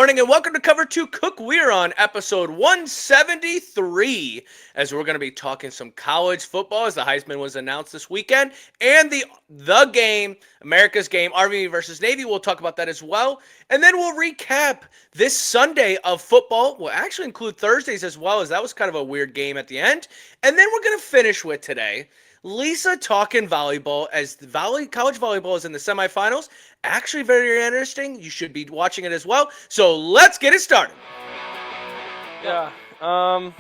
morning and welcome to Cover 2 Cook. We're on episode 173 as we're going to be talking some college football as the Heisman was announced this weekend and the game, America's game, Army versus Navy. We'll talk about that as well. And then we'll recap this Sunday of football. We'll actually include Thursdays as well, as that was kind of a weird game at the end. And then we're going to finish with today Lisa talking volleyball as the college volleyball is in the semifinals. Actually very interesting. You should be watching it as well. So let's get it started. Yeah. I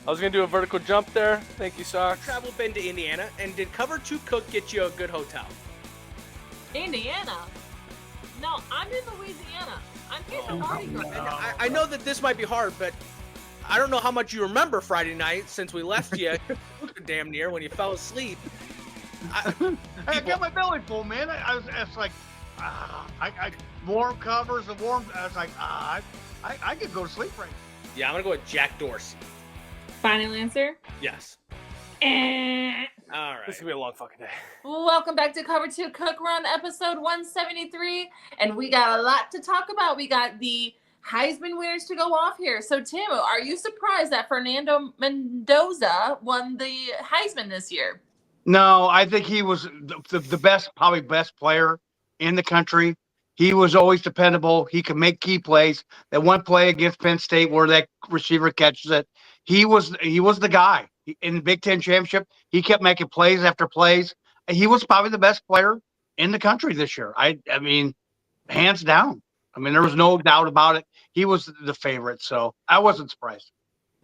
was going to do a vertical jump there. Thank you, Socks. Travel been to Indiana, and did Cover 2 Cook get you a good hotel? Indiana? No, I'm in Louisiana. I'm here for Mardi Gras. I know that this might be hard, but I don't know how much you remember Friday night since we left you damn near when you fell asleep. I got my belly full, man. I was like, warm covers and warm. I was like, I could go to sleep right now. Yeah, I'm going to go with Jack Dorsey. Final answer? Yes. All right. This is going to be a long fucking day. Welcome back to Cover 2 Cook. We're on episode 173, and we got a lot to talk about. We got the Heisman winners to go off here. So, Tim, are you surprised that Fernando Mendoza won the Heisman this year? No, I think he was the best, probably best player in the country. He was always dependable. He could make key plays. That one play against Penn State where that receiver catches it, he was the guy in the Big Ten championship. He kept making plays after plays. He was probably the best player in the country this year. I mean, hands down. I mean, there was no doubt about it. He was the favorite, so I wasn't surprised.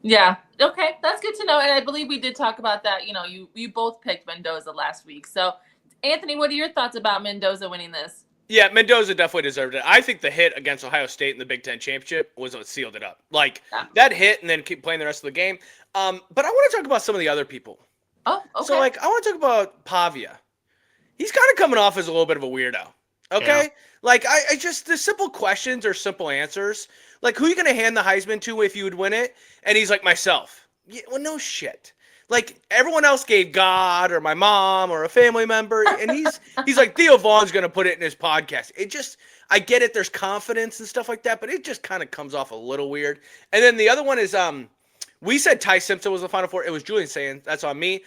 Yeah. Okay. That's good to know. And I believe we did talk about that. You know, you both picked Mendoza last week. So, Anthony, what are your thoughts about Mendoza winning this? Yeah, Mendoza definitely deserved it. I think the hit against Ohio State in the Big Ten championship was what sealed it up. Like, that hit and then keep playing the rest of the game. But I want to talk about some of the other people. Oh, okay. So, I want to talk about Pavia. He's kind of coming off as a little bit of a weirdo. Okay? Yeah. I just, the simple questions or simple answers. Like, who are you going to hand the Heisman to if you would win it? And he's like, myself. Yeah, well, no shit. Like, everyone else gave God or my mom or a family member. And he's like, Theo Vaughn's going to put it in his podcast. It just, I get it. There's confidence and stuff like that. But it just kind of comes off a little weird. And then the other one is, we said Ty Simpson was the Final Four. It was Julian Sand. That's on me.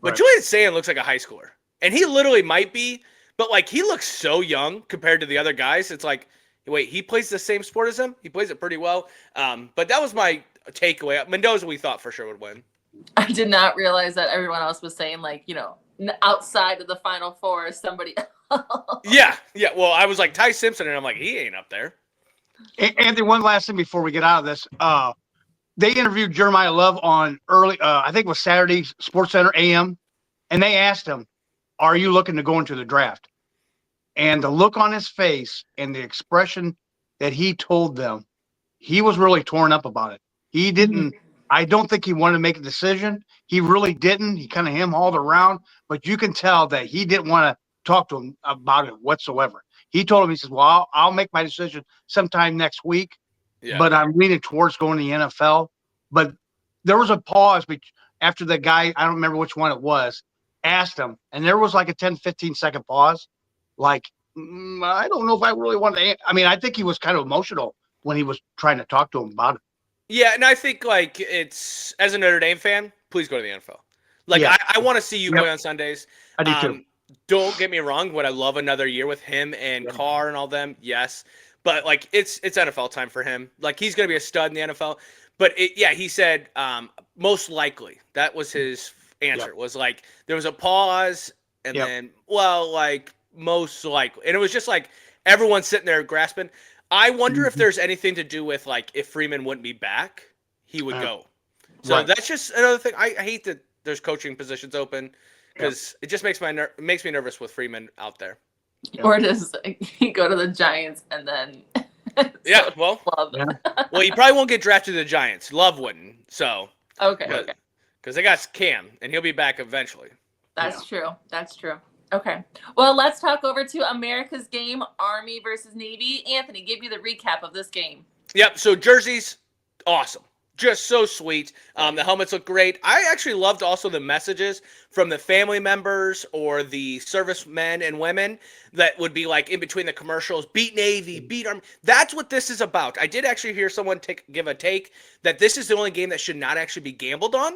But right. Julian Sand looks like a high schooler. And he literally might be. But, he looks so young compared to the other guys. It's like, wait, he plays the same sport as him? He plays it pretty well. But that was my takeaway. Mendoza, we thought for sure would win. I did not realize that everyone else was saying, outside of the Final Four is somebody else. Yeah. Well, I was like, Ty Simpson, and I'm like, he ain't up there. Anthony, one last thing before we get out of this. They interviewed Jeremiah Love on I think it was Saturday, Sports Center AM, and they asked him, are you looking to go into the draft? And the look on his face and the expression that he told them, he was really torn up about it. He didn't, I don't think he wanted to make a decision. He really didn't. He kind of hem-hauled around, but you can tell that he didn't want to talk to him about it whatsoever. He told him, he says, well, I'll make my decision sometime next week, but I'm leaning towards going to the NFL. But there was a pause after the guy, I don't remember which one it was, asked him, and there was like a 10, 15-second pause. I don't know if I really want to. I mean, I think he was kind of emotional when he was trying to talk to him about it. Yeah, and I think, it's, as a Notre Dame fan, please go to the NFL. I want to see you play on Sundays. I do too. Don't get me wrong. Would I love another year with him and Carr and all them? Yes. But, it's NFL time for him. He's going to be a stud in the NFL. But, he said most likely. That was his answer. Was there was a pause and then, most likely. And it was just everyone sitting there grasping. I wonder if there's anything to do with if Freeman wouldn't be back, he would go. So that's just another thing. I hate that there's coaching positions open because it just makes me nervous with Freeman out there. Or does he go to the Giants and then well, he probably won't get drafted to the Giants. Love wouldn't. So okay. Because they got Cam and he'll be back eventually. That's true. Okay. Well, let's talk over to America's game, Army versus Navy. Anthony, give me the recap of this game. Yep. So jerseys, awesome. just so sweet. The helmets look great. I actually loved also the messages from the family members or the servicemen and women that would be like in between the commercials, beat Navy, beat Army. That's what this is about. I did actually hear someone give a take that this is the only game that should not actually be gambled on.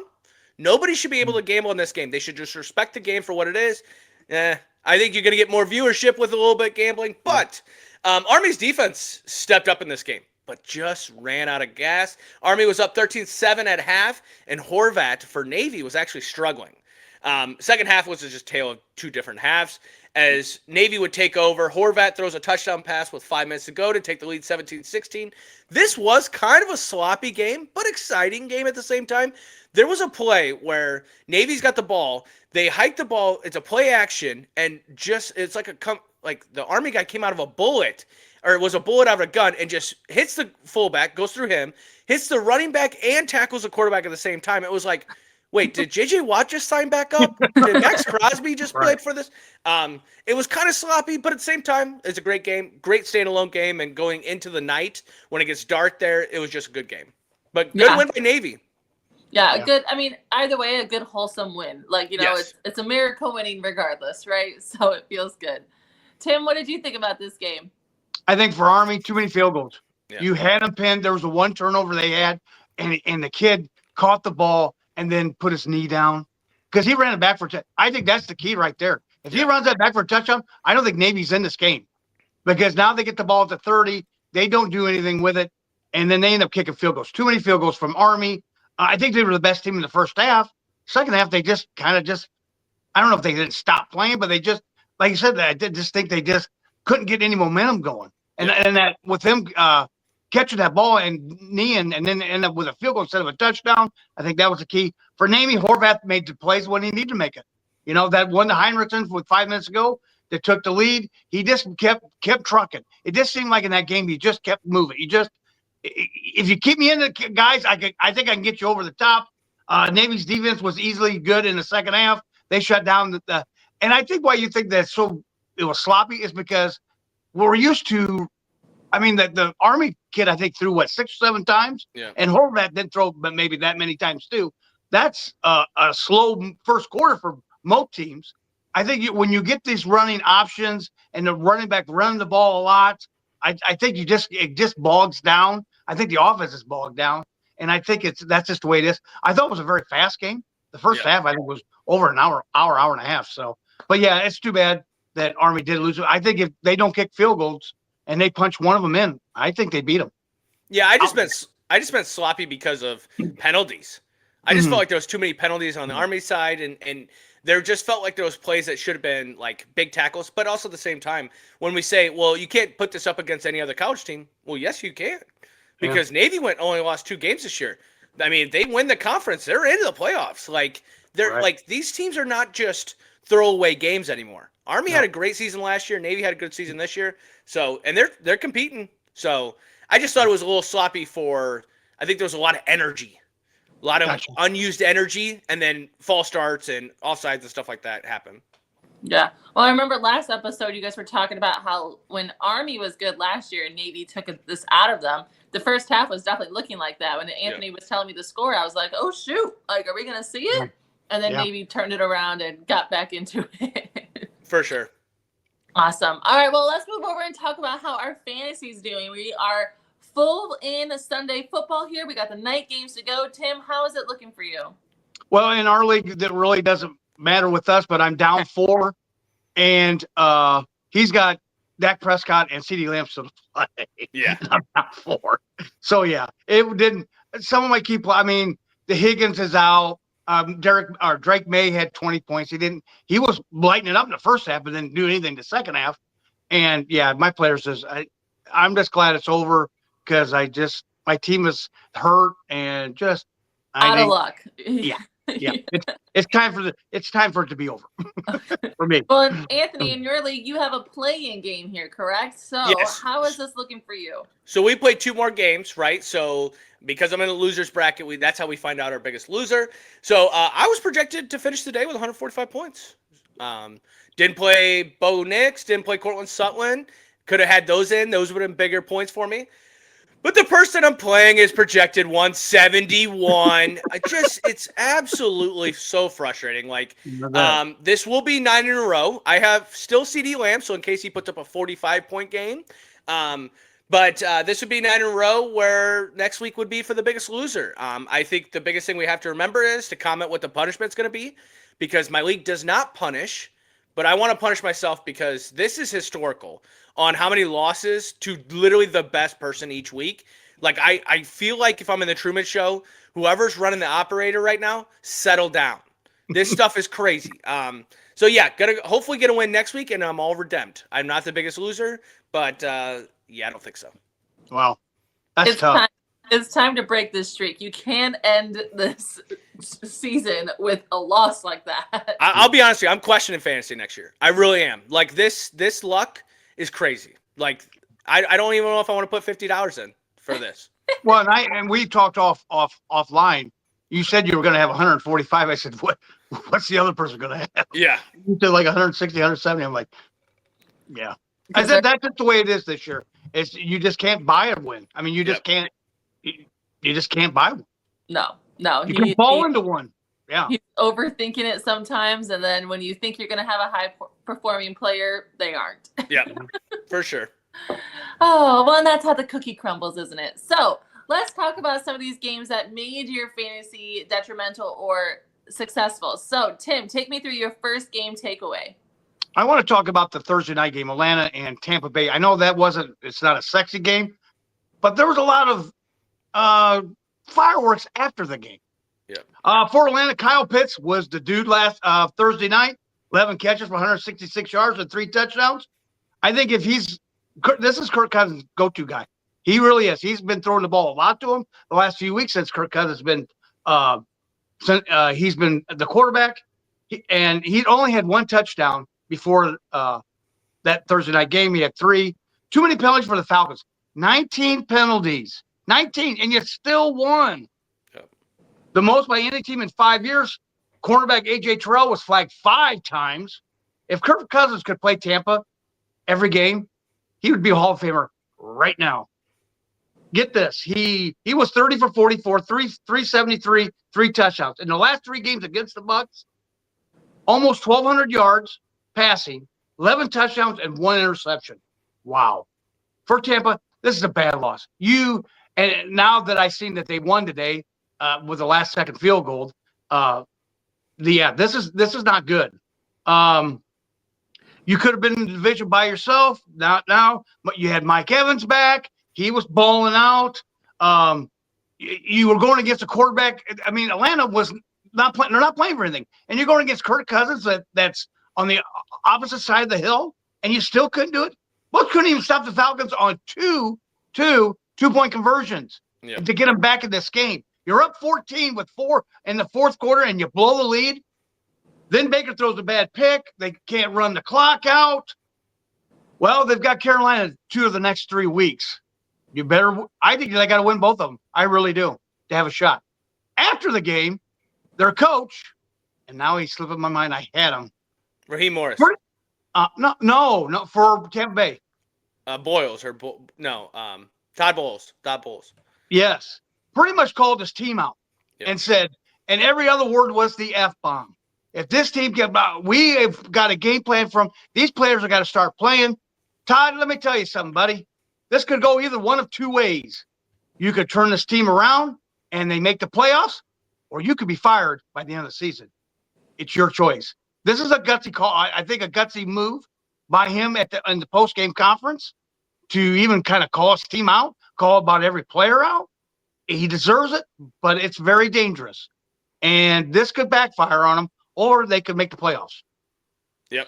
Nobody should be able to gamble in this game. They should just respect the game for what it is. I think you're going to get more viewership with a little bit of gambling, but Army's defense stepped up in this game, but just ran out of gas. Army was up 13-7 at half, and Horvat for Navy was actually struggling. Second half was just a tale of two different halves. As Navy would take over, Horvat throws a touchdown pass with 5 minutes to go to take the lead 17-16. This was kind of a sloppy game, but exciting game at the same time. There was a play where Navy's got the ball. They hike the ball. It's a play action, and it's like the Army guy came out of a bullet, or it was a bullet out of a gun, and just hits the fullback, goes through him, hits the running back, and tackles the quarterback at the same time. It was like, wait, did J.J. Watt just sign back up? Did Max Crosby just play for this? It was kind of sloppy, but at the same time, it's a great game, great standalone game, and going into the night when it gets dark there, it was just a good game. But good win by Navy. Yeah, good. I mean, either way, a good wholesome win. Like, Yes. it's a miracle winning regardless, right? So it feels good. Tim, what did you think about this game? I think for Army, too many field goals. Yeah. You had them pinned. There was a one turnover they had, and the kid caught the ball and then put his knee down because he ran it back for I think that's the key right there. If he runs that back for a touchdown, I don't think Navy's in this game because now they get the ball at the 30. They don't do anything with it, and then they end up kicking field goals. Too many field goals from Army. I think they were the best team in the first half. Second half, they just kind of I don't know if they didn't stop playing, but they just, like you said, I did just think they just couldn't get any momentum going. And that with them catching that ball and kneeing and then end up with a field goal instead of a touchdown, I think that was the key. For Navy, Horvath made the plays when he needed to make it. That one to Heinrichsen with 5 minutes ago that took the lead, he just kept trucking. It just seemed like in that game, he just kept moving. If you keep me in the guys, I think I can get you over the top. Navy's defense was easily good in the second half. They shut down and I think why you think that it was sloppy is because we're used to. I mean, the Army kid I think threw 6 or 7 times, and Horvat didn't throw, but maybe that many times too. That's a slow first quarter for most teams. I think when you get these running options and the running back running the ball a lot, I think it just bogs down. I think the offense is bogged down, and I think that's just the way it is. I thought it was a very fast game. The first half, I think, was over an hour and a half. So, but yeah, it's too bad that Army did lose. I think if they don't kick field goals and they punch one of them in, I think they beat them. Yeah, I just meant sloppy because of penalties. I just felt like there was too many penalties on the Army side, and there just felt like there was plays that should have been like big tackles. But also at the same time, when we say, well, you can't put this up against any other college team, well, yes, you can. Because Navy only lost 2 games this year. I mean, they win the conference, they're into the playoffs. Like like these teams are not just throwaway games anymore. Army had a great season last year. Navy had a good season this year. So, and they're competing. So, I just thought it was a little sloppy I think there was a lot of energy. A lot of unused energy, and then false starts and offsides and stuff like that happen. Yeah. Well, I remember last episode you guys were talking about how when Army was good last year and Navy took this out of them, the first half was definitely looking like that. When Anthony was telling me the score, I was like, oh, shoot. Like, are we going to see it? And then Navy turned it around and got back into it. For sure. Awesome. All right. Well, let's move over and talk about how our fantasy's doing. We are full in Sunday football here. We got the night games to go. Tim, how is it looking for you? Well, in our league, that really doesn't matter with us, but I'm down 4, and he's got Dak Prescott and CeeDee Lamb to play. Yeah. I'm down 4. So, yeah, it didn't – some of my key – I mean, the Higgins is out. Drake May had 20 points. He was lighting it up in the first half, but didn't do anything the second half. And, yeah, my players I'm just glad it's over because my team is hurt and just – out of luck. Yeah. Yeah, it's time for it to be over for me. Well, Anthony, in your league, you have a play-in game here, correct? So, how is this looking for you? So we played 2 more games, right? So because I'm in the losers bracket, that's how we find out our biggest loser. So I was projected to finish the day with 145 points. Didn't play Bo Nix, didn't play Cortland Sutton. Could have had those in; those would have been bigger points for me. But the person I'm playing is projected 171. It's absolutely so frustrating. Like, this will be 9 in a row. I have still CD Lamb, so in case he puts up a 45-point game. But this would be 9 in a row, where next week would be for the biggest loser. I think the biggest thing we have to remember is to comment what the punishment's going to be, because my league does not punish, but I want to punish myself because this is historical on how many losses to literally the best person each week. Like, I feel like if I'm in the Truman Show, whoever's running the operator right now, settle down. This stuff is crazy. So yeah, gonna hopefully get a win next week, and I'm all redeemed. I'm not the biggest loser, but yeah, I don't think so. Wow, that's It's tough. it's time to break this streak. You can't end this season with a loss like that. I'll be honest with you, I'm questioning fantasy next year. I really am. Like, this luck is crazy. Like, I don't even know if I want to put $50 in for this. Well, and we talked offline. You said you were going to have 145. I said, what's the other person going to have? Yeah. You said like 160, 170. I'm like, yeah. I said that's just the way it is this year. You just can't buy a win. I mean, you just can't. You just can't buy one. No. You can fall into one. Yeah. He's overthinking it sometimes, and then when you think you're going to have a high-performing player, they aren't. Yeah, for sure. Oh, well, and that's how the cookie crumbles, isn't it? So let's talk about some of these games that made your fantasy detrimental or successful. So, Tim, take me through your first game takeaway. I want to talk about the Thursday night game, Atlanta and Tampa Bay. I know it's not a sexy game, but there was a lot of fireworks after the game. Yeah. For Atlanta, Kyle Pitts was the dude last Thursday night. 11 catches for 166 yards and 3 touchdowns. I think this is Kirk Cousins' go-to guy. He really is. He's been throwing the ball a lot to him the last few weeks since Kirk Cousins has been he's been the quarterback. And he only had 1 touchdown before that Thursday night game. He had 3. Too many penalties for the Falcons. 19 penalties. 19, and you still won. Yep. The most by any team in 5 years. Cornerback A.J. Terrell was flagged 5 times. If Kirk Cousins could play Tampa every game, he would be a Hall of Famer right now. Get this. He was 30 for 44, 373, 3 touchdowns. In the last 3 games against the Bucs, almost 1,200 yards passing, 11 touchdowns, and 1 interception. Wow. For Tampa, this is a bad loss. And now that I've seen that they won today with the last second field goal, this is not good. You could have been in the division by yourself. Not now, but you had Mike Evans back. He was balling out. You were going against a quarterback. I mean, Atlanta was not playing. They're not playing for anything. And you're going against Kirk Cousins that's on the opposite side of the hill, and you still couldn't do it. Well, couldn't even stop the Falcons on two-point conversions to get them back in this game. You're up 14 with 4 in the fourth quarter, and you blow the lead. Then Baker throws a bad pick. They can't run the clock out. Well, they've got Carolina 2 of the next 3 weeks. I think they got to win both of them. I really do, to have a shot. After the game, their coach, and now he's slipping my mind. I had him. Raheem Morris. No, for Tampa Bay. Todd Bowles. Yes. Pretty much called his team out and said, and every other word was the F-bomb. If this team we have got a game plan from these players have got to start playing. Todd, let me tell you something, buddy. This could go either one of 2 ways. You could turn this team around and they make the playoffs, or you could be fired by the end of the season. It's your choice. This is a gutsy call. I think a gutsy move by him in the post-game conference to even kind of call his team out, call about every player out. He deserves it, but it's very dangerous. And this could backfire on him, or they could make the playoffs. Yep.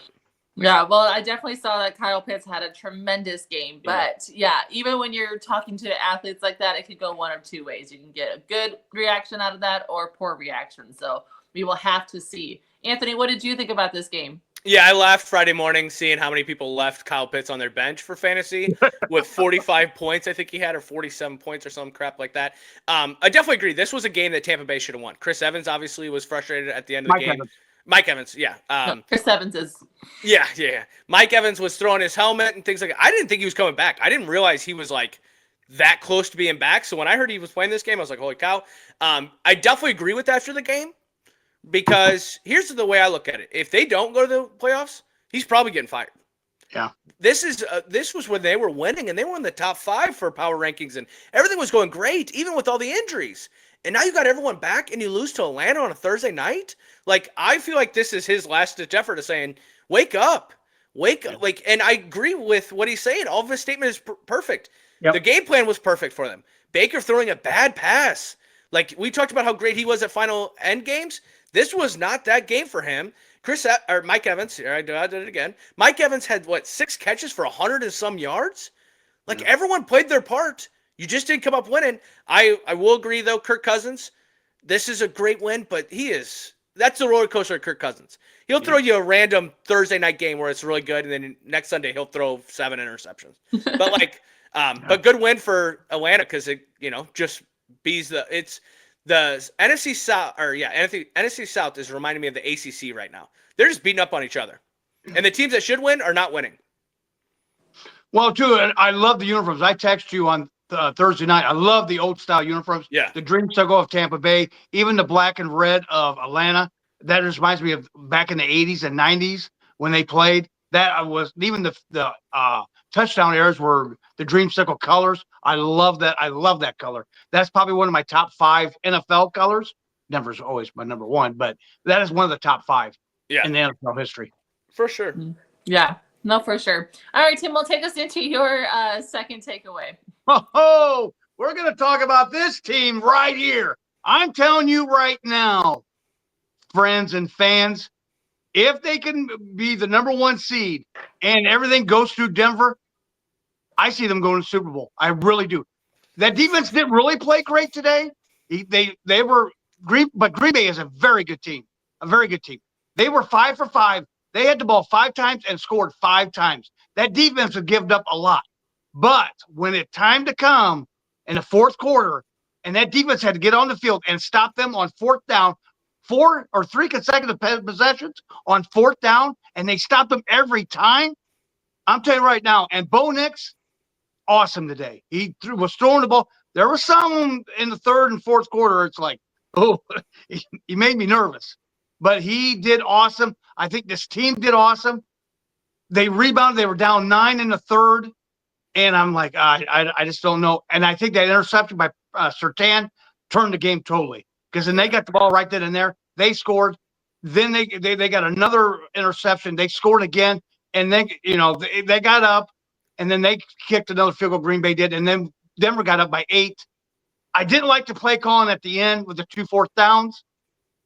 Yeah, well, I definitely saw that Kyle Pitts had a tremendous game. But, even when you're talking to athletes like that, it could go one of 2 ways. You can get a good reaction out of that or poor reaction. So we will have to see. Anthony, what did you think about this game? Yeah, I laughed Friday morning seeing how many people left Kyle Pitts on their bench for fantasy with 45 points, I think he had, or 47 points or some crap like that. I definitely agree. This was a game that Tampa Bay should have won. Chris Evans obviously was frustrated at the end of the game. Mike Evans, yeah. Chris Evans is. Yeah. Mike Evans was throwing his helmet and things like that. I didn't think he was coming back. I didn't realize he was like that close to being back. So when I heard he was playing this game, I was like, holy cow. I definitely agree with after the game because here's the way I look at it. If they don't go to the playoffs, he's probably getting fired. Yeah. This was when they were winning and they were in the top 5 for power rankings and everything was going great, even with all the injuries. And now you got everyone back and you lose to Atlanta on a Thursday night. Like, I feel like this is his last ditch effort of saying, wake up. Like, and I agree with what he's saying. All of his statement is perfect. Yep. The game plan was perfect for them. Baker throwing a bad pass. Like, we talked about how great he was at final end games. This was not that game for him. Mike Evans, I did it again. Mike Evans had, 6 catches for 100 and some yards? Like, everyone played their part. You just didn't come up winning. I will agree, though, Kirk Cousins, this is a great win, but that's the roller coaster of Kirk Cousins. He'll throw you a random Thursday night game where it's really good, and then next Sunday he'll throw 7 interceptions. But, but good win for Atlanta because it, just beats it's the NFC South, NFC South is reminding me of the ACC right now. They're just beating up on each other. And the teams that should win are not winning. Well, too, and I love the uniforms. I text you on Thursday night. I love the old style uniforms. Yeah. The Dream Circle of Tampa Bay, even the black and red of Atlanta. That just reminds me of back in the 80s and 90s when they played. That was even the touchdown errors were the Dream Circle colors. I love that. I love that color. That's probably one of my top 5 NFL colors. Denver's always my number 1, but that is one of the top 5 in the NFL history. For sure. Yeah, no, for sure. All right, Tim, we'll take us into your second takeaway. Oh, we're going to talk about this team right here. I'm telling you right now, friends and fans, if they can be the number 1 seed and everything goes through Denver, I see them going to the Super Bowl. I really do. That defense didn't really play great today. They were but Green Bay is a very good team. A very good team. They were 5 for 5. They had the ball 5 times and scored 5 times. That defense had given up a lot. But when it time to come in the fourth quarter, and that defense had to get on the field and stop them on 4th down, 4 or 3 consecutive possessions on 4th down, and they stopped them every time. I'm telling you right now, and Bo Nix, awesome today. He was throwing the ball. There was some in the 3rd and 4th quarter. It's like, oh, he made me nervous. But he did awesome. I think this team did awesome. They rebounded. They were down 9 in the 3rd. And I'm like, I just don't know. And I think that interception by Surtain turned the game totally. Because then they got the ball right then and there. They scored. Then they got another interception. They scored again. And then, they got up. And then they kicked another field goal, Green Bay did. And then Denver got up by 8. I didn't like the play calling at the end with the 2 4th downs.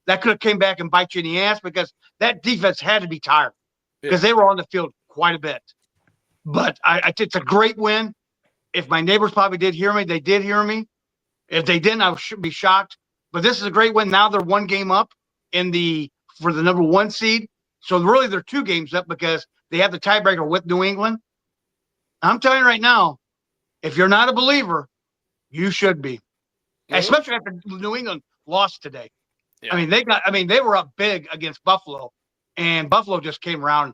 That could have came back and bite you in the ass because that defense had to be tired because they were on the field quite a bit. But it's a great win. If my neighbors probably did hear me, they did hear me. If they didn't, I should be shocked. But this is a great win. Now they're 1 game up for the number 1 seed. So really they're 2 games up because they have the tiebreaker with New England. I'm telling you right now, if you're not a believer, you should be. Especially after New England lost today. Yeah. They were up big against Buffalo, and Buffalo just came around.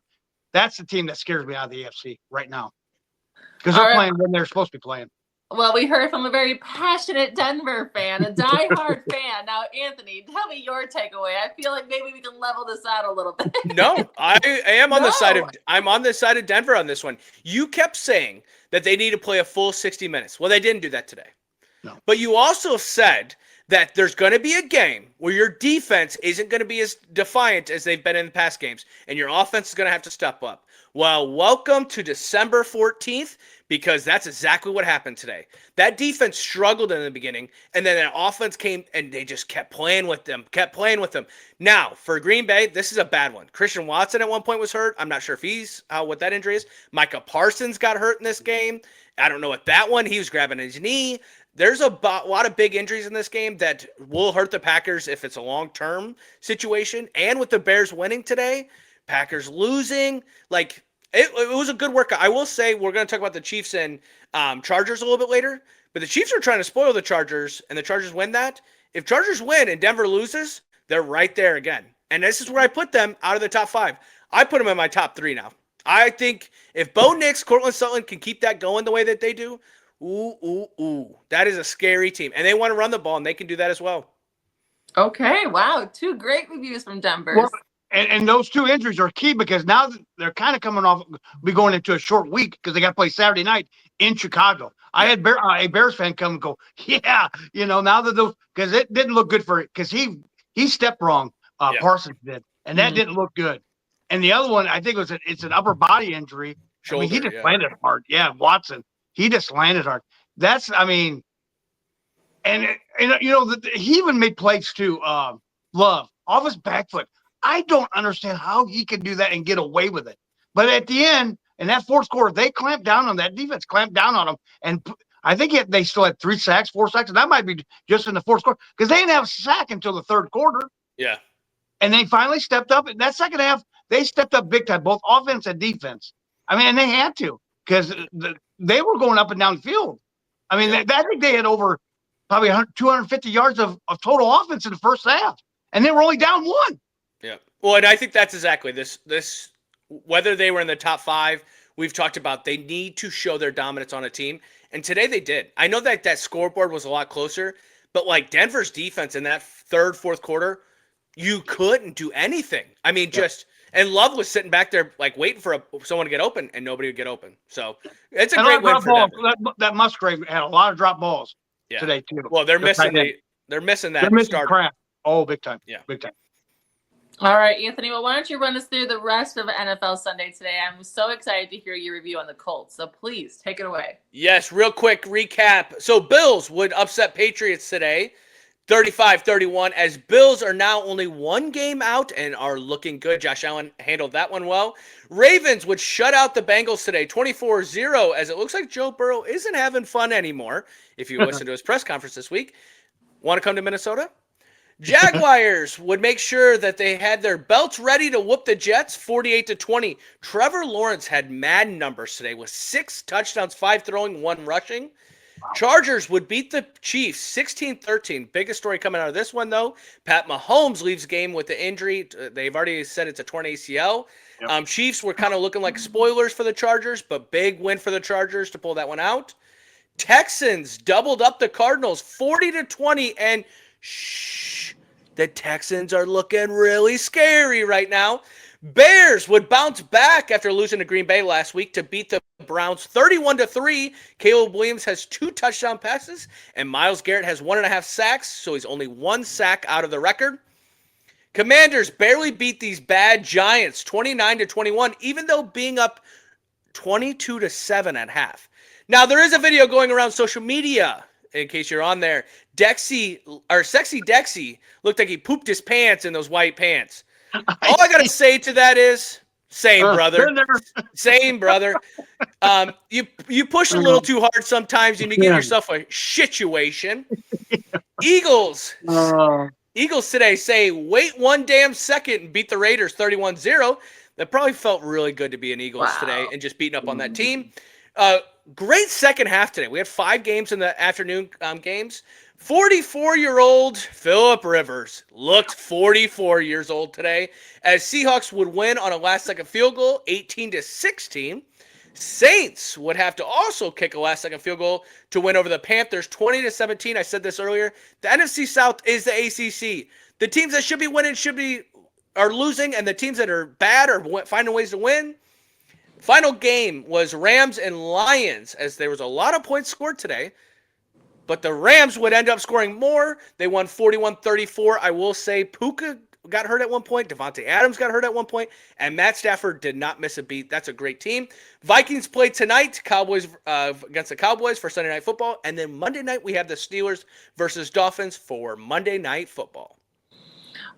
That's the team that scares me out of the AFC right now because they're playing when they're supposed to be playing. Well, we heard from a very passionate Denver fan, a diehard fan. Now, Anthony, tell me your takeaway. I feel like maybe we can level this out a little bit. No, I am on the side of I'm on the side of Denver on this one. You kept saying that they need to play a full 60 minutes. Well, they didn't do that today. No. But you also said that there's going to be a game where your defense isn't going to be as defiant as they've been in the past games, and your offense is going to have to step up. Well, welcome to December 14th, because that's exactly what happened today. That defense struggled in the beginning, and then that offense came, and they just kept playing with them. Now, for Green Bay, this is a bad one. Christian Watson at one point was hurt. I'm not sure if he's what that injury is. Micah Parsons got hurt in this game. I don't know what that one. He was grabbing his knee. There's a lot of big injuries in this game that will hurt the Packers if it's a long-term situation. And with the Bears winning today, Packers losing, it was a good workout. I will say we're going to talk about the Chiefs and Chargers a little bit later, but the Chiefs are trying to spoil the Chargers, and the Chargers win that. If Chargers win and Denver loses, they're right there again. And this is where I put them out of the top 5. I put them in my top 3 now. I think if Bo Nix, Cortland Sutton can keep that going the way that they do, Ooh. That is a scary team. And they want to run the ball, and they can do that as well. Okay, wow. 2 great reviews from Denver. Well, and those 2 injuries are key because now they're kind of coming off, be going into a short week because they got to play Saturday night in Chicago. I had a Bears fan come and go, yeah, now that those, because it didn't look good for it because he stepped wrong. Parsons did, and that didn't look good. And the other one, I think it's an upper body injury. Shoulder, he just landed hard. Yeah, Watson, he just landed hard. That's, and he even made plays too. Love off his back foot. I don't understand how he could do that and get away with it. But at the end, in that fourth quarter, they clamped down on that defense, clamped down on him, and I think they still had 4 sacks, and that might be just in the fourth quarter because they didn't have a sack until the third quarter. Yeah, and they finally stepped up. In that second half, they stepped up big time, both offense and defense. And they had to because they were going up and down the field. I think they had over probably 250 yards of total offense in the first half, and they were only down 1. Yeah. Well, and I think that's exactly this. Whether they were in the top 5, we've talked about they need to show their dominance on a team, and today they did. I know that scoreboard was a lot closer, but like Denver's defense in that third, fourth quarter, you couldn't do anything. And Love was sitting back there like waiting for someone to get open, and nobody would get open. So it's a great win for Denver. That Musgrave had a lot of drop balls today too. Well, they're missing that. They're missing crap. Oh, big time. Yeah, big time. All right, Anthony. Well, why don't you run us through the rest of NFL Sunday today? I'm so excited to hear your review on the Colts. So please take it away. Yes, real quick recap. So Bills would upset Patriots today, 35-31, as Bills are now only 1 game out and are looking good. Josh Allen handled that one well. Ravens would shut out the Bengals today, 24-0, as it looks like Joe Burrow isn't having fun anymore, if you listen to his press conference this week. Want to come to Minnesota? Jaguars would make sure that they had their belts ready to whoop the Jets, 48-20. Trevor Lawrence had Madden numbers today with 6 touchdowns, 5 throwing, 1 rushing. Chargers would beat the Chiefs 16-13. Biggest story coming out of this one, though. Pat Mahomes leaves game with the injury. They've already said it's a torn ACL. Yep. Chiefs were kind of looking like spoilers for the Chargers, but big win for the Chargers to pull that one out. Texans doubled up the Cardinals 40-20, and the Texans are looking really scary right now. Bears would bounce back after losing to Green Bay last week to beat the Browns 31-3. Caleb Williams has 2 touchdown passes, and Myles Garrett has 1.5 sacks, so he's only 1 sack out of the record. Commanders barely beat these bad Giants 29-21, even though being up 22-7 at half. Now, there is a video going around social media, in case you're on there. Sexy Dexy looked like he pooped his pants in those white pants. All I got to say to that is, same, brother. Same, brother. You push a little too hard sometimes, and you get yourself a situation. Eagles today say, wait 1 damn second and beat the Raiders 31-0. That probably felt really good to be an Eagles today and just beating up on that team. Great second half today. We had 5 games in the afternoon games. 44-year-old Phillip Rivers looked 44 years old today as Seahawks would win on a last-second field goal, 18-16. Saints would have to also kick a last-second field goal to win over the Panthers, 20-17. I said this earlier. The NFC South is the ACC. The teams that should be winning are losing, and the teams that are bad are finding ways to win. Final game was Rams and Lions, as there was a lot of points scored today. But the Rams would end up scoring more. They won 41-34. I will say Puka got hurt at one point. Devontae Adams got hurt at one point. And Matt Stafford did not miss a beat. That's a great team. Vikings play tonight, Cowboys against the Cowboys for Sunday Night Football. And then Monday night, we have the Steelers versus Dolphins for Monday Night Football.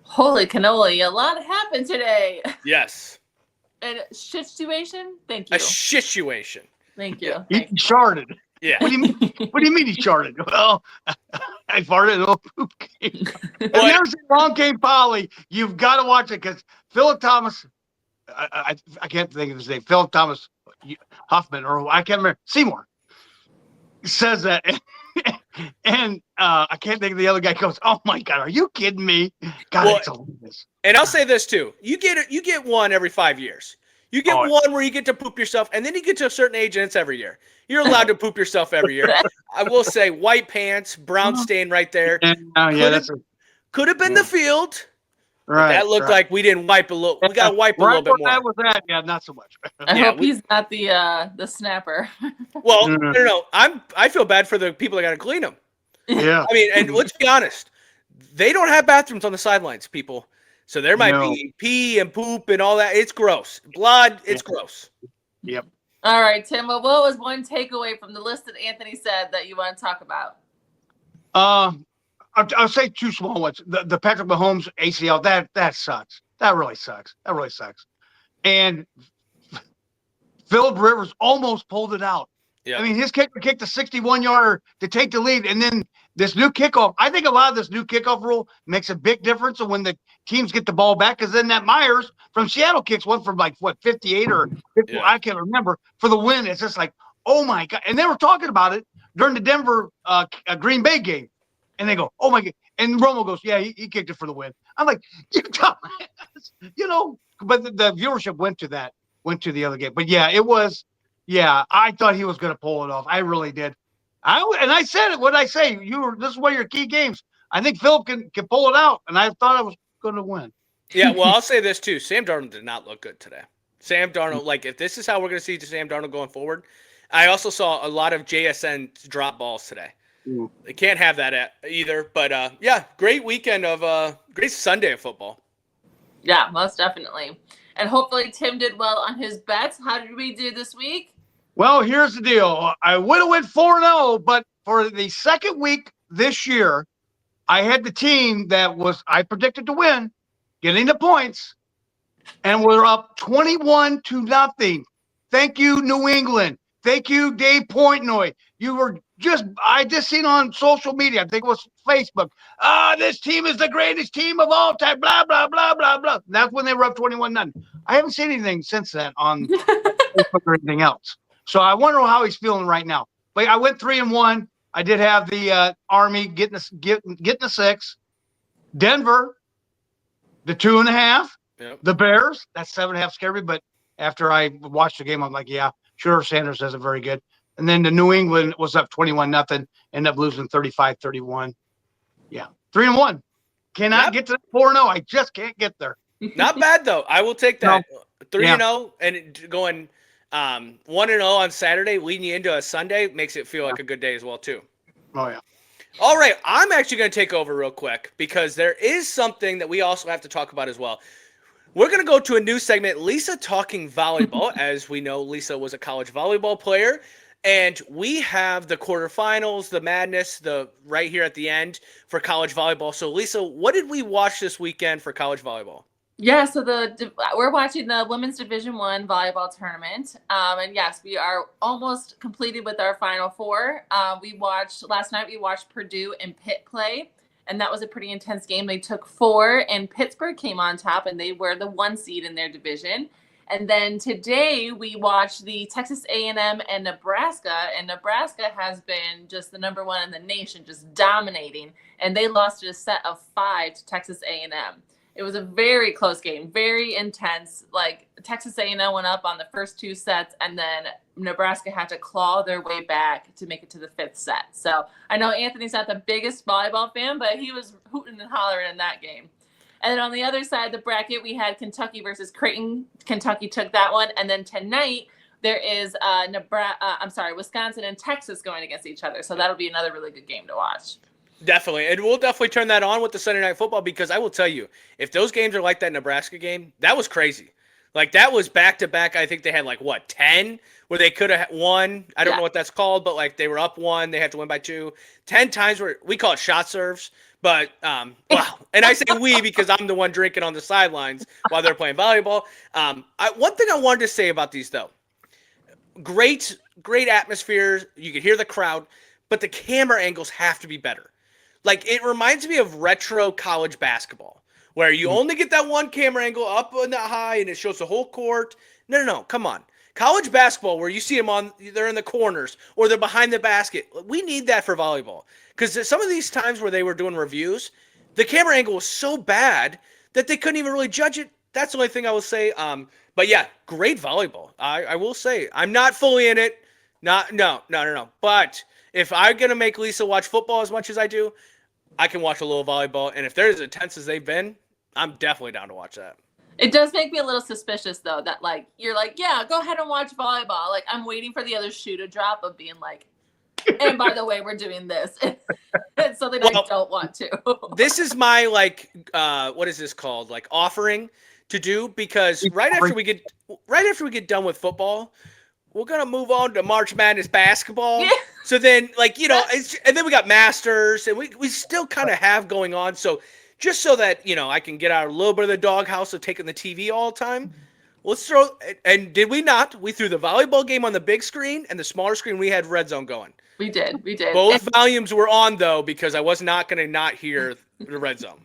Holy cannoli. A lot happened today. Yes. And a situation? Thank you. A situation. Thank you. He charted. Yeah. What do you mean he charted? Well, I farted a little poop game. If you ever seen Long Game Polly, you've got to watch it because Philip Thomas, I can't think of his name, Philip Thomas Huffman, or I can't remember, Seymour, says that. And I can't think of the other guy goes, oh my God, are you kidding me? God, it's hilarious. And I'll say this too. You get one every 5 years. You get Oh, yeah. one where you get to poop yourself, and then you get to a certain age, and it's every year. You're allowed to poop yourself every year. I will say, white pants, brown stain right there. Could have been the field, but right. that looked like we didn't wipe a little. We got to wipe a Right little bit where more. that was at, yeah, not so much. I Yeah, hope he's not the snapper. Well, no. I feel bad for the people that got to clean them. Yeah. I mean, and let's be honest, they don't have bathrooms on the sidelines, people. So there might be pee and poop and all that. It's gross. Blood, it's gross. Yep. All right, Tim. Well, what was one takeaway from the list that Anthony said that you want to talk about? I'll say two small ones. The Patrick Mahomes ACL, that sucks. That really sucks. And Phillip Rivers almost pulled it out. Yeah. I mean, his kicker kicked a 61-yarder to take the lead, and then this new kickoff. I think a lot of this new kickoff rule makes a big difference when the teams get the ball back, because then that Myers from Seattle kicks one from 58 or 50, I can't remember, for the win. It's just like, oh my God. And they were talking about it during the Denver Green Bay game. And they go, oh my God. And Romo goes, yeah, he kicked it for the win. I'm like, you know, but the viewership went to the other game. But yeah, it was. Yeah, I thought he was going to pull it off. I really did. I said it. What did I say? This is one of your key games. I think Phillip can pull it out, and I thought I was going to win. Yeah, well, I'll say this too. Sam Darnold did not look good today. Sam Darnold, like, if this is how we're going to see Sam Darnold going forward, I also saw a lot of JSN drop balls today. They can't have that either. But, yeah, great weekend of great Sunday of football. Yeah, most definitely. And hopefully Tim did well on his bets. How did we do this week? Well, here's the deal. I would have went 4-0, but for the second week this year, I had the team that I predicted to win, getting the points, and we're up 21-0. Thank you, New England. Thank you, Dave Portnoy. I just seen on social media, I think it was Facebook, this team is the greatest team of all time, blah, blah, blah, blah, blah. That's when they were up 21-0. I haven't seen anything since then on Facebook or anything else. So I wonder how he's feeling right now. But I went 3-1. I did have the Army getting a 6. Denver, the 2.5. Yep. The Bears, that's 7.5 scared me. But after I watched the game, I'm like, yeah, sure, Sanders isn't very good. And then the New England was up 21-0, ended up losing 35-31. Yeah, 3-1. Cannot get to 4-0. I just can't get there. Not bad though. I will take that. 3-0 and going 1-0 on Saturday, leading you into a Sunday, makes it feel like a good day as well too. Oh yeah. All right, I'm actually going to take over real quick because there is something that we also have to talk about as well. We're going to go to a new segment, Lisa Talking Volleyball. As we know, Lisa was a college volleyball player. And we have the quarterfinals, the madness, right here at the end for college volleyball. So, Lisa, what did we watch this weekend for college volleyball? Yeah, so we're watching the Women's Division I volleyball tournament. And yes, we are almost completed with our Final Four. Last night we watched Purdue and Pitt play, and that was a pretty intense game. They took 4, and Pittsburgh came on top, and they were the 1 seed in their division. And then today we watched the Texas A&M and Nebraska has been just the number 1 in the nation, just dominating. And they lost a set of 5 to Texas A&M. It was a very close game, very intense. Like, Texas A&M went up on the first 2 sets, and then Nebraska had to claw their way back to make it to the 5th set. So I know Anthony's not the biggest volleyball fan, but he was hooting and hollering in that game. And then on the other side of the bracket, we had Kentucky versus Creighton. Kentucky took that one. And then tonight, there is Wisconsin and Texas going against each other. So that'll be another really good game to watch. Definitely. And we'll definitely turn that on with the Sunday Night Football, because I will tell you, if those games are like that Nebraska game, that was crazy. Like, that was back-to-back. I think they had, 10 where they could have won. I don't know what that's called, but, they were up 1. They had to win by 2. 10 times where we call it shot serves. But, wow. And I say we because I'm the one drinking on the sidelines while they're playing volleyball. One thing I wanted to say about these, though. Great atmosphere. You could hear the crowd. But the camera angles have to be better. It reminds me of retro college basketball, where you only get that one camera angle up and that high, and it shows the whole court. No, come on. College basketball, where you see them they're in the corners or they're behind the basket. We need that for volleyball, because some of these times where they were doing reviews, the camera angle was so bad that they couldn't even really judge it. That's the only thing I will say. But yeah, great volleyball. I will say I'm not fully in it. No. But if I'm gonna make Lisa watch football as much as I do, I can watch a little volleyball. And if they're as intense as they've been, I'm definitely down to watch that. It does make me a little suspicious though that like you're like, yeah, go ahead and watch volleyball. Like I'm waiting for the other shoe to drop of being like, and by the way, we're doing this. It's something I don't want to. This is my like what is this called? Like offering to do, because right after we get done with football, we're gonna move on to March Madness basketball. Yeah. So then, like, you know, and then we got Masters, and we still kind of have going on. So just so that, you know, I can get out a little bit of the doghouse of taking the TV all the time, let's throw. And did we not? We threw the volleyball game on the big screen, and the smaller screen we had Red Zone going. We did. Both volumes were on though, because I was not gonna not hear the Red Zone.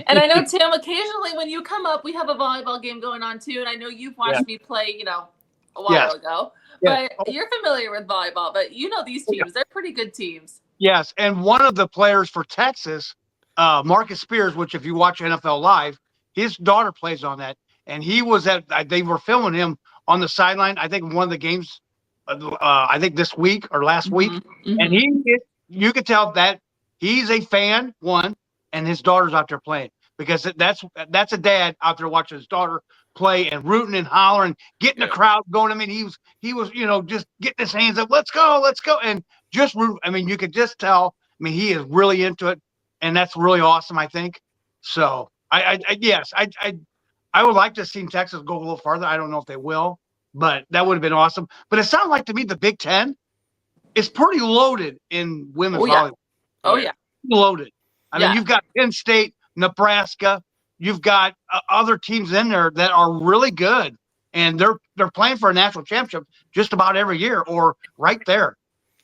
And I know, Tim, occasionally when you come up, we have a volleyball game going on too. And I know you've watched me play, you know, a while ago. Yes. But you're familiar with volleyball. But you know these teams. They're pretty good teams. Yes, and one of the players for Texas, Marcus Spears, which if you watch NFL Live, his daughter plays on that. And he was they were filming him on the sideline, I think, in one of the games, I think this week or last week. Mm-hmm. And you could tell that he's a fan, one, and his daughter's out there playing, because that's a dad out there watching his daughter play and rooting and hollering, getting the crowd going. I mean, he was, you know, just getting his hands up, let's go, and just root. I mean, you could just tell. I mean, he is really into it, and that's really awesome, I think. So I would like to see Texas go a little farther. I don't know if they will, but that would have been awesome. But it sounds like to me the Big Ten is pretty loaded in women's volleyball. Oh yeah, loaded. I mean, you've got Penn State, Nebraska. You've got other teams in there that are really good, and they're playing for a national championship just about every year, or right there.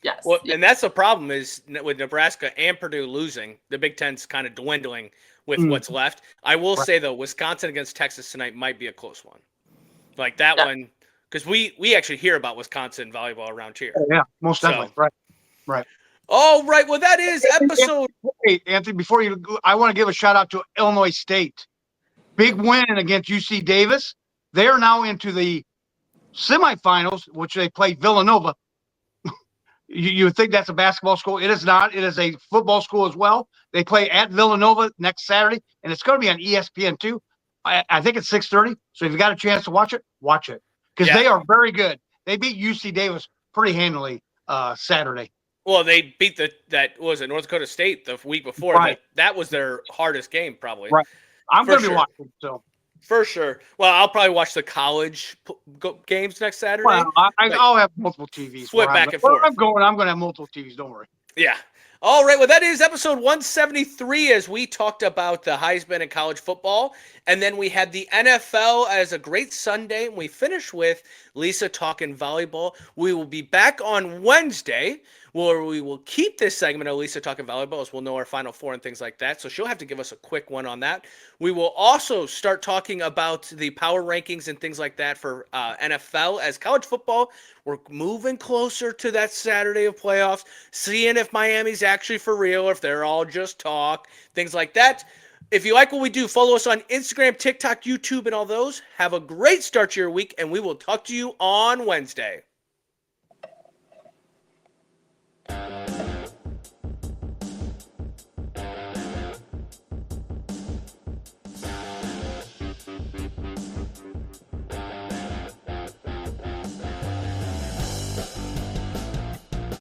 Yes. Well, and that's the problem is with Nebraska and Purdue losing, the Big Ten's kind of dwindling with what's left. I will say though, Wisconsin against Texas tonight might be a close one. Like that one, because we actually hear about Wisconsin volleyball around here. Yeah, most definitely. Right. All right. Well, that is episode. Hey, Anthony, before you go, I want to give a shout out to Illinois State. Big win against UC Davis. They are now into the semifinals, which they played Villanova. You would think that's a basketball school. It is not. It is a football school as well. They play at Villanova next Saturday, and it's going to be on ESPN too. I think it's 6:30. So if you got a chance to watch it, because they are very good. They beat UC Davis pretty handily Saturday. Well, they beat was it North Dakota State the week before. Right. That was their hardest game, probably. Right. I'm going to be watching. So for sure. Well, I'll probably watch the college games next Saturday. Well, I'll have multiple TVs. Flip back and forth. I'm going to have multiple TVs. Don't worry. Yeah. All right. Well, that is episode 173 as we talked about the Heisman and college football. And then we had the NFL as a great Sunday. And we finished with Lisa talking volleyball. We will be back on Wednesday where we will keep this segment of Lisa talking volleyball as we'll know our Final Four and things like that. So she'll have to give us a quick one on that. We will also start talking about the power rankings and things like that for NFL as college football. We're moving closer to that Saturday of playoffs, seeing if Miami's actually for real or if they're all just talk, things like that. If you like what we do, follow us on Instagram, TikTok, YouTube, and all those. Have a great start to your week, and we will talk to you on Wednesday.